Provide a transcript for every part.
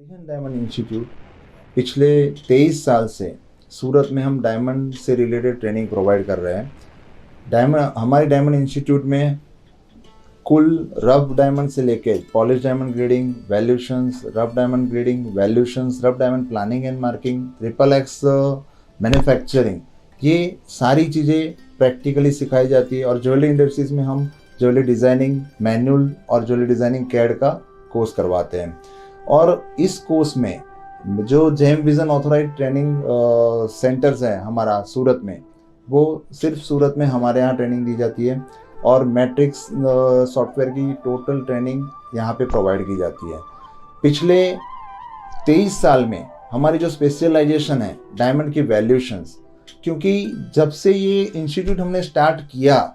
Aryan diamond institute पिछले 23 साल से सूरत में हम डायमंड से रिलेटेड ट्रेनिंग प्रोवाइड कर रहे हैं। हमारे डायमंड इंस्टीट्यूट में कुल रफ डायमंड से लेके polish diamond grading, valuations, rough diamond grading, valuations, rough diamond planning and marking, triple x manufacturing, ये सारी चीज़ें प्रैक्टिकली सिखाई जाती है। और ज्वेलरी इंडस्ट्रीज़ में हम ज्वेलरी डिज़ाइनिंग मैनुअल और ज्वेलरी डिज़ाइनिंग कैड का कोर्स करवाते हैं। और इस कोर्स में जो Gem Vision authorise training centres हैं हमारा सूरत में, वो सिर्फ सूरत में हमारे यहाँ ट्रेनिंग दी जाती है। और मैट्रिक्स सॉफ्टवेयर की टोटल ट्रेनिंग यहाँ पे प्रोवाइड की जाती है। पिछले 23 साल में हमारी जो स्पेशलाइजेशन है डायमंड की वैल्यूशंस, क्योंकि जब से ये इंस्टीट्यूट हमने स्टार्ट किया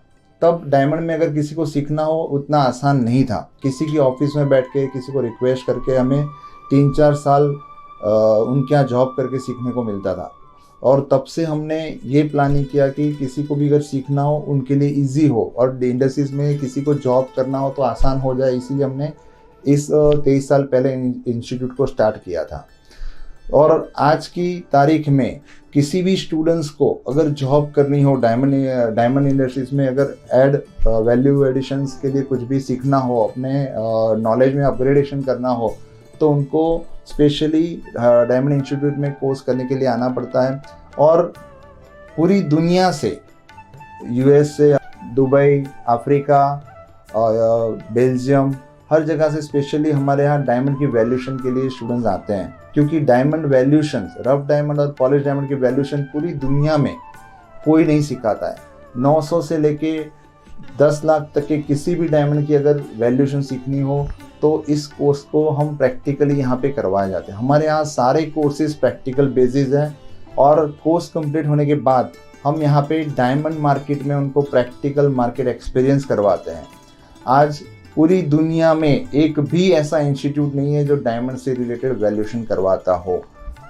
तब डायमंड में अगर किसी को सीखना हो उतना आसान नहीं था। किसी की ऑफिस में बैठ के किसी को रिक्वेस्ट करके हमें 3-4 साल उनके यहाँ जॉब करके सीखने को मिलता था। और तब से हमने ये प्लानिंग किया कि किसी को भी अगर सीखना हो उनके लिए इजी हो और इंडस्ट्रीज में किसी को जॉब करना हो तो आसान हो जाए, इसीलिए हमने इस 23 साल पहले इंस्टीट्यूट को स्टार्ट किया था। और आज की तारीख में किसी भी स्टूडेंट्स को अगर जॉब करनी हो डायमंड इंडस्ट्रीज में, अगर वैल्यू एडिशंस के लिए कुछ भी सीखना हो, अपने नॉलेज में अपग्रेडेशन करना हो, तो उनको स्पेशली डायमंड इंस्टीट्यूट में कोर्स करने के लिए आना पड़ता है। और पूरी दुनिया से, यूएस से, दुबई, अफ्रीका, बेल्जियम, हर जगह से स्पेशली हमारे यहाँ डायमंड की वैल्यूशन के लिए स्टूडेंट्स आते हैं। क्योंकि डायमंड वैल्यूशन, रफ डायमंड और पॉलिश डायमंड की वैल्यूशन पूरी दुनिया में कोई नहीं सिखाता है। 900 से लेके 10 लाख तक के किसी भी डायमंड की अगर वैल्यूशन सीखनी हो तो इस कोर्स को हम प्रैक्टिकली यहाँ पे करवाए जाते हैं। हमारे यहाँ सारे कोर्सेज प्रैक्टिकल बेसिस हैं। और कोर्स कंप्लीट होने के बाद हम यहाँ पे डायमंड मार्केट में उनको प्रैक्टिकल मार्केट एक्सपीरियंस करवाते हैं। आज पूरी दुनिया में एक भी ऐसा इंस्टीट्यूट नहीं है जो डायमंड से रिलेटेड वैल्यूशन करवाता हो।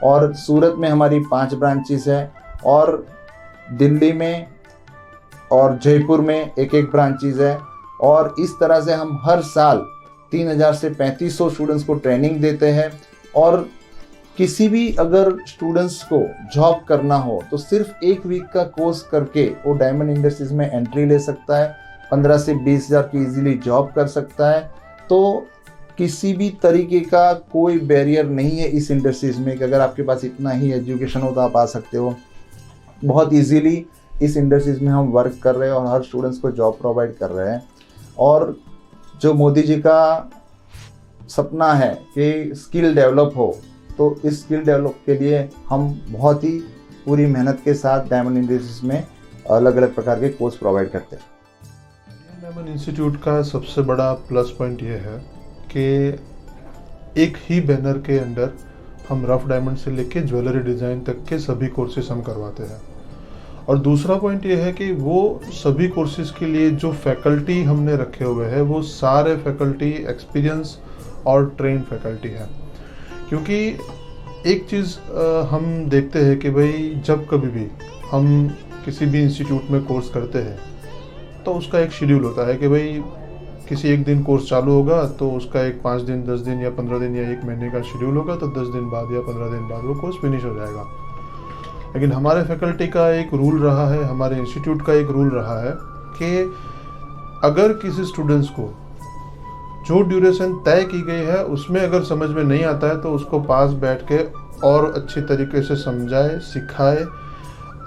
और सूरत में हमारी 5 ब्रांचेस है और दिल्ली में और जयपुर में एक ब्रांचेस है। और इस तरह से हम हर साल 3000 से 3500 स्टूडेंट्स को ट्रेनिंग देते हैं। और किसी भी अगर स्टूडेंट्स को जॉब करना हो तो सिर्फ 1 वीक का कोर्स करके वो डायमंड इंडस्ट्रीज में एंट्री ले सकता है, 15 से 20 हज़ार की इजीली जॉब कर सकता है। तो किसी भी तरीके का कोई बैरियर नहीं है इस इंडस्ट्रीज में कि अगर आपके पास इतना ही एजुकेशन हो तो आप आ सकते हो। बहुत इजीली इस इंडस्ट्रीज में हम वर्क कर रहे हैं और हर स्टूडेंट्स को जॉब प्रोवाइड कर रहे हैं। और जो मोदी जी का सपना है कि स्किल डेवलप हो, तो इस स्किल डेवलप के लिए हम बहुत ही पूरी मेहनत के साथ डायमंड इंडस्ट्रीज में अलग अलग प्रकार के कोर्स प्रोवाइड करते हैं। डायमंड इंस्टीट्यूट का सबसे बड़ा प्लस पॉइंट ये है कि एक ही बैनर के अंदर हम रफ डायमंड से लेके ज्वेलरी डिज़ाइन तक के सभी कोर्सेज हम करवाते हैं। और दूसरा पॉइंट ये है कि वो सभी कोर्सेज के लिए जो फैकल्टी हमने रखे हुए हैं वो सारे फैकल्टी एक्सपीरियंस और ट्रेन फैकल्टी है। क्योंकि एक चीज़ हम देखते हैं कि भाई जब कभी भी हम किसी भी इंस्टीट्यूट में कोर्स करते हैं तो उसका एक शेड्यूल होता है कि भाई किसी एक दिन कोर्स चालू होगा तो उसका एक 5 दिन, 10 दिन या 15 दिन या 1 महीने का शेड्यूल होगा, तो 10 दिन बाद या 15 दिन बाद वो कोर्स फिनिश हो जाएगा। लेकिन हमारे फैकल्टी का एक रूल रहा है, हमारे इंस्टीट्यूट का एक रूल रहा है कि अगर किसी स्टूडेंट्स को जो ड्यूरेशन तय की गई है उसमें अगर समझ में नहीं आता है तो उसको पास बैठ के और अच्छी तरीके से समझाए, सिखाए।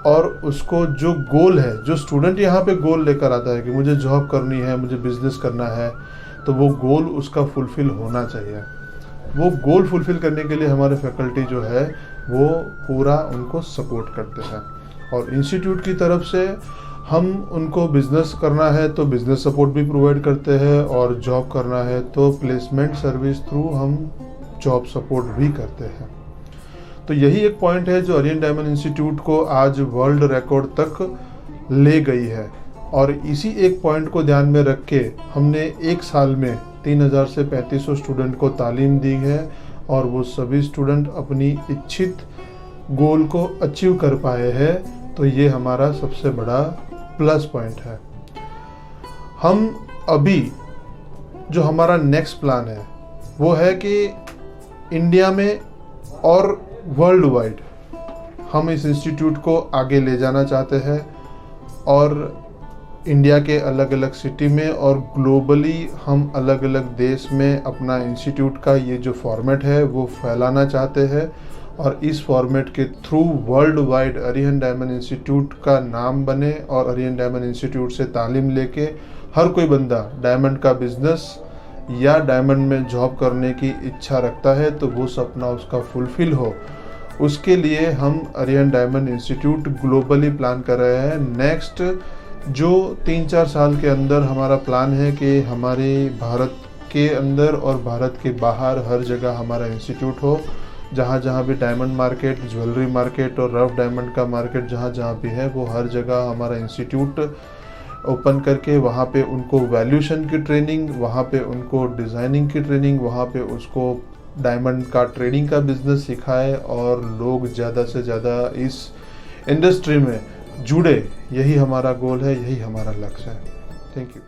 और उसको जो गोल है, जो स्टूडेंट यहाँ पे गोल लेकर आता है कि मुझे जॉब करनी है, मुझे बिजनेस करना है, तो वो गोल उसका फुलफ़िल होना चाहिए। वो गोल फुलफ़िल करने के लिए हमारे फैकल्टी जो है वो पूरा उनको सपोर्ट करते हैं। और इंस्टीट्यूट की तरफ से हम उनको बिज़नेस करना है तो बिज़नेस सपोर्ट भी प्रोवाइड करते हैं, और जॉब करना है तो प्लेसमेंट सर्विस थ्रू हम जॉब सपोर्ट भी करते हैं। तो यही एक पॉइंट है जो आर्यन डायमंड इंस्टीट्यूट को आज वर्ल्ड रिकॉर्ड तक ले गई है। और इसी एक पॉइंट को ध्यान में रख के हमने एक साल में 3000 से 3500 स्टूडेंट को तालीम दी है और वो सभी स्टूडेंट अपनी इच्छित गोल को अचीव कर पाए हैं। तो ये हमारा सबसे बड़ा प्लस पॉइंट है। हम अभी जो हमारा नेक्स्ट प्लान है वो है कि इंडिया में और वर्ल्ड वाइड हम इस इंस्टीट्यूट को आगे ले जाना चाहते हैं और इंडिया के अलग अलग सिटी में और ग्लोबली हम अलग अलग देश में अपना इंस्टीट्यूट का ये जो फॉर्मेट है वो फैलाना चाहते हैं और इस फॉर्मेट के through world wide Arihant diamond institute का नाम बने और अरिहंत डायमंड इंस्टीट्यूट से तालीम लेके हर कोई बंदा डायमंड का बिजनेस या डायमंड में जॉब करने की इच्छा रखता है तो वो सपना उसका फुलफिल हो। उसके लिए हम Arihant diamond institute globally plan कर रहे हैं। नेक्स्ट जो 3-4 साल के अंदर हमारा प्लान है कि हमारे भारत के अंदर और भारत के बाहर हर जगह हमारा इंस्टीट्यूट हो। जहाँ जहाँ भी डायमंड मार्केट, ज्वेलरी मार्केट और रफ डायमंड का मार्केट जहाँ जहाँ भी है वो हर जगह हमारा इंस्टीट्यूट ओपन करके वहाँ पे उनको वैल्यूएशन की ट्रेनिंग, वहाँ पे उनको डिज़ाइनिंग की ट्रेनिंग, वहाँ पे उसको डायमंड का ट्रेडिंग का बिजनेस सिखाए और लोग ज़्यादा से ज़्यादा इस इंडस्ट्री में जुड़े। यही हमारा गोल है, यही हमारा लक्ष्य है। Thank you.